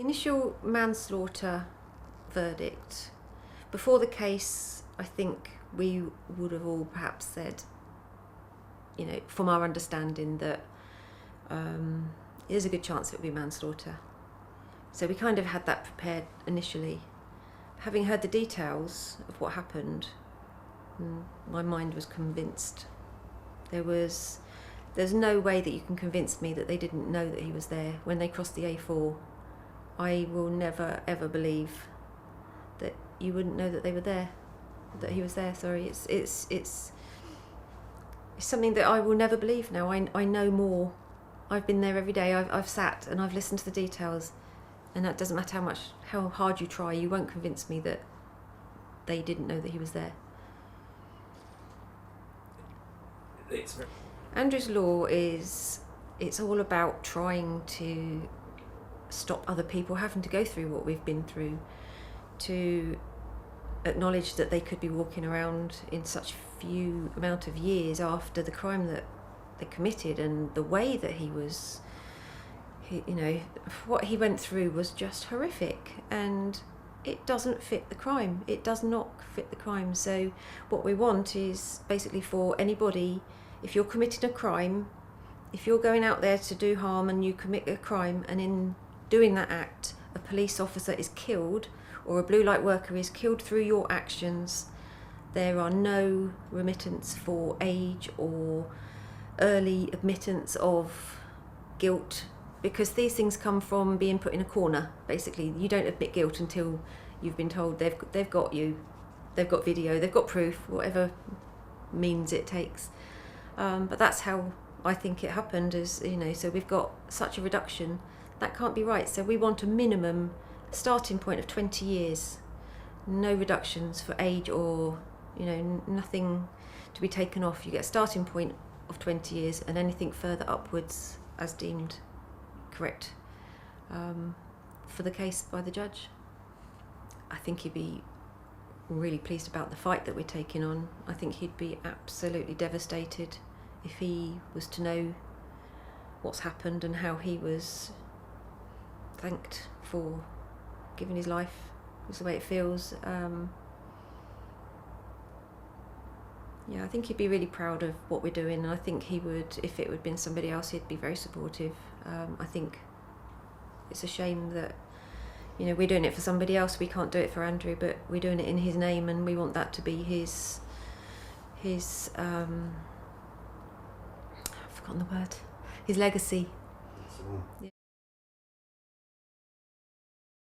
The initial manslaughter verdict, before the case, I think we would have all perhaps said, you know, from our understanding that there's a good chance it would be manslaughter. So we kind of had that prepared initially. Having heard the details of what happened, my mind was convinced. There's no way that you can convince me that they didn't know that he was there when they crossed the A4. I will never ever believe that you wouldn't know that they were there, that he was there. Sorry, it's something that I will never believe now. I know more. I've been there every day. I've sat and I've listened to the details, and that doesn't matter how hard you try. You won't convince me that they didn't know that he was there. Andrew's Law it's all about trying to stop other people having to go through what we've been through, to acknowledge that they could be walking around in such few amount of years after the crime that they committed, and the way that what he went through was just horrific, and it doesn't fit the crime. It does not fit the crime. So what we want is basically for anybody, if you're committing a crime, if you're going out there to do harm and you commit a crime, and in doing that act a police officer is killed or a blue light worker is killed through your actions, there are no remittance for age or early admittance of guilt, because these things come from being put in a corner. Basically, you don't admit guilt until you've been told they've got you, they've got video, they've got proof, whatever means it takes. But that's how I think it happened, so we've got such a reduction. That can't be right. So we want a minimum starting point of 20 years. No reductions for age or, nothing to be taken off. You get a starting point of 20 years and anything further upwards as deemed correct for the case by the judge. I think he'd be really pleased about the fight that we're taking on. I think he'd be absolutely devastated if he was to know what's happened and how he was thanked for giving his life. It's the way it feels. I think he'd be really proud of what we're doing, and I think he would, if it would been somebody else, he'd be very supportive. I think it's a shame that we're doing it for somebody else. We can't do it for Andrew, but we're doing it in his name, and we want that to be his I've forgotten the word, his legacy. Yeah.